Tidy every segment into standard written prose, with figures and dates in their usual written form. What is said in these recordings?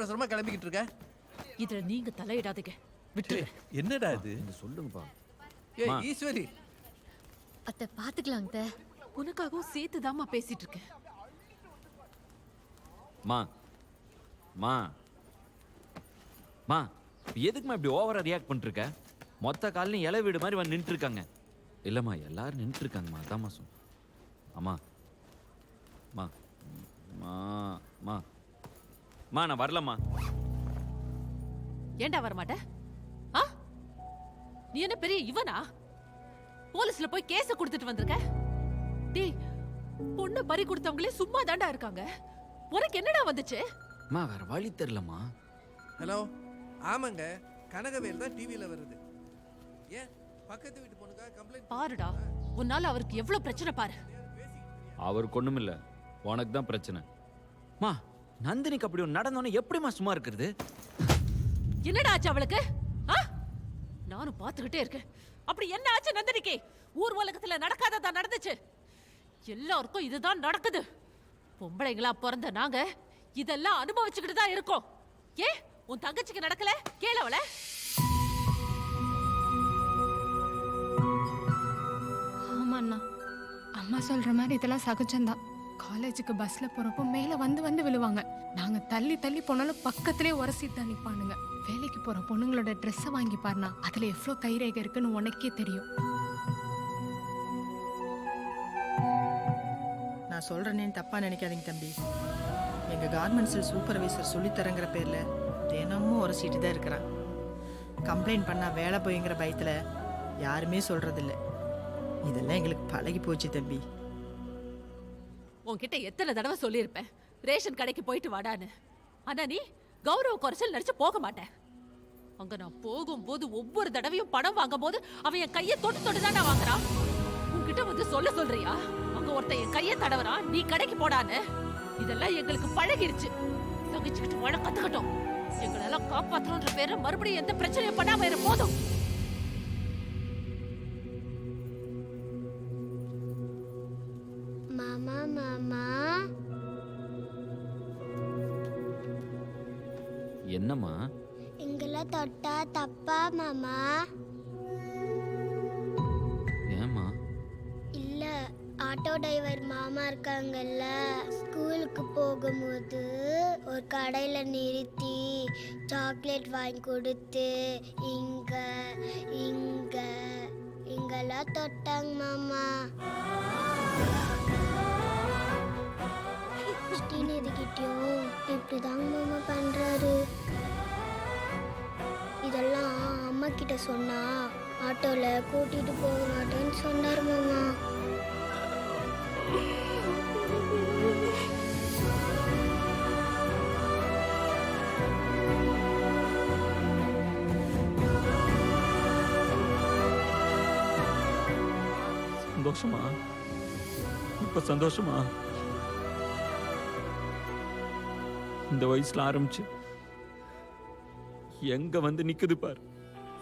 அவசரமா கிளம்பிக்கிட்டு இருக்க? இதுல நீங்க தலையிடாதீங்க, விட்டு. என்னடா இது? சொல்லுங்கப்பா. ஏய் ஈஸ்வரி, அத்தை பாத்துக்கலாம் அத்தை. உனக்காகவும் சேர்த்துதாம்மா பேசிட்டு இருக்கேன். மா மா மா எதுக்குமா இப்படி ஓவரா ரியாக்ட் பண்ணிட்டு இருக்க? மொத்த காலையும் இலை வீடு மாதிரி வந்து நின்று இருக்காங்க. இல்லம்மா எல்லாரும் நின்று இருக்காங்கம்மா, அதாம்மா சொன்னேன். அம்மா மா மா மா மா நான் வரலம்மா. ஏன்டா வரமாட்ட? ஆ, நீ என்ன பெரிய இவனா? போலீஸ்ல போய் கேஸ கொடுத்துட்டு வந்திருக்க. டேய், பொண்ணு பறி கொடுத்தவங்களே சும்மா தாண்டா இருக்காங்க. உனக்கு என்னடா வந்துச்சு? மா வேற வழி தெரியலம்மா. ஹலோ. ஆமாங்க, கனகவேல் தான் டிவில வருது. ஏன் பக்கத்து வீட்டு பொண்ணுக்காக கம்ப்ளைண்ட் பாருடா, உன்னால அவருக்கு எவ்வளவு பிரச்சனை பாரு. அவருக்கு ஒண்ணும் இல்ல, உனக்கு தான் பிரச்சனை. மா நந்தினிக்கு அப்படி ஒன்று நடந்தோன்னே எப்படிமா சும்மா இருக்கிறது? என்னடா ஆச்சு அவளுக்கு? ஆ, நானும் பாத்துக்கிட்டே இருக்கேன். அப்படி என்ன ஆச்சு நந்தினிக்கு? ஊர் உலகத்துல நடக்காததா நடந்துச்சு. எல்லாருக்கும் இதுதான் நடக்குது. பொம்பளைங்களா பிறந்த நாங்க இதெல்லாம் அனுபவிச்சுக்கிட்டு தான் இருக்கோம். ஏன் உன் தங்கச்சிக்கு நடக்கல? கேள அவள. ஆமா அண்ணா, அம்மா சொல்ற மாதிரி இதெல்லாம் சகஜம்தான். காலேஜுக்கு பஸ்ல போறப்போ மேல வந்து வந்து விழுவாங்க. நாங்க தள்ளி தள்ளி போனாலும் பக்கத்திலே உரசிட்டு தான் நிப்பானுங்க. வேலைக்கு போற பொண்ணுங்களோட ட்ரெஸ்ஸை வாங்கி பாருனா அதுல எவ்வளவு கைரேகை இருக்குன்னு உனக்கே தெரியும். நான் சொல்றேன்னு தப்பா நினைக்காதீங்க தம்பி. எங்க கார்மெண்ட்ஸில் சூப்பர்வைசர் சொல்லித்தரங்கிற பேர்ல தினமும் உரசிட்டு தான் இருக்கிறான். கம்ப்ளைண்ட் பண்ணா வேலை போய்ங்கிற பயத்துல யாருமே சொல்றதில்ல. இதெல்லாம் எங்களுக்கு பழகி போச்சு தம்பி. உன்கிட்ட எத்தனை தடவை சொல்லியிருப்பேன் ரேஷன் கடைக்கு போயிட்டு வாடான்னு. ஆனா நீ கௌரவ குறைச்சல் நினைச்சு போக மாட்டேன். அங்க நான் போகும்போது ஒவ்வொரு தடவையும் பணம் வாங்கும் போது அவன் என் கையை தொட்டு தொட்டு தானே வாங்குறான். உன்கிட்ட வந்து சொல்றியா? அங்க ஒருத்தன் என் கையை தடவுறான், நீ கடைக்கு போடான்னு. இதெல்லாம் எங்களுக்கு பழகிருச்சு. சகிச்சுக்கிட்டு வாழ கத்துக்கிட்டோம். எங்களெல்லாம் காப்பாற்றணுன்ற பேர மறுபடியும் எந்த பிரச்சனையும் பண்ணாம இரு போதும். மாமா மாமா. என்னம்மா? இங்கெல்லாம் தொட்டா தப்பா மாமா? ஏம்மா? இல்ல, ஆட்டோ டிரைவர் மாமா இருக்காங்கல்ல, ஸ்கூலுக்கு போகும்போது ஒரு கடையில நிறுத்தி சாக்லேட் வாங்கி கொடுத்து இங்க இங்க இங்கெல்லாம் தொட்டாங்க மாமா. ஸ்ரீநிதிக்கிட்டையும் இப்படிதாங்க மாமா பண்றாரு. இதெல்லாம் அம்மா கிட்ட சொன்னா ஆட்டோல கூட்டிட்டு போக மாட்டேன்னு சொன்னார் மாமா. சந்தோஷமா? இப்ப சந்தோஷமா? இந்த வயசுல ஆரம்பிச்சு எங்க வந்து நிக்குது பாரு.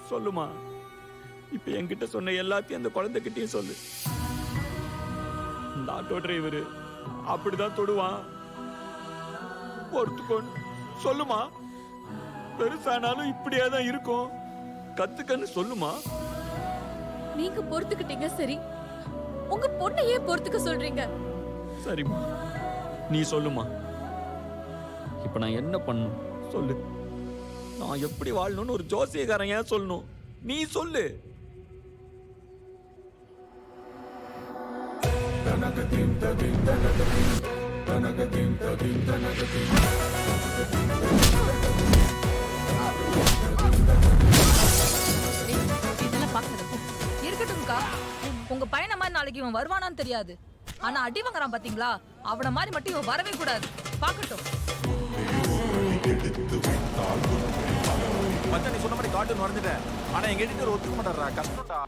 சொல்லுமா, இப்ப என்கிட்ட சொன்ன எல்லாத்தையும் அந்த குழந்தைகிட்டயும் சொல்லு. இந்த ஆட்டோ டிரைவரு அப்படிதான் தொடுவான், பொறுத்துக்கோன்னு சொல்லுமா. பெருசானாலும் இப்படியே தான் இருக்கும், கத்துக்கன்னு சொல்லுமா. நீங்க பொறுத்துக்கிட்டீங்க சரி, உங்க பொண்ணையே பொறுத்துக்க சொல்றீங்க. சரிம்மா, நீ சொல்லுமா. இப்ப நான் என்ன பண்ணும் சொல்லு. நான் எப்படி வாழணும்னு ஒரு ஜோசியக்காரன் ஏன் சொல்லணும்? நீ சொல்லு. இதெல்லாம் பாக்குறது இருக்கட்டும்க்கா. உங்க பையனை மாதிரி நாளைக்கு இவன் வருவானான்னு தெரியாது. ஆனா அடி வாங்குறான் பாத்தீங்களா, அவனை மாதிரி மட்டும் இவன் வரவே கூடாது. பாக்கட்டும். மச்சான், நீ சொன்ன மாதிரி கார்ட்டூன் வரைஞ்சிட்டேன். ஆனா எங்க எடிட்டர் ஒத்துக்க மாட்டாரா, கஷ்டம்டா.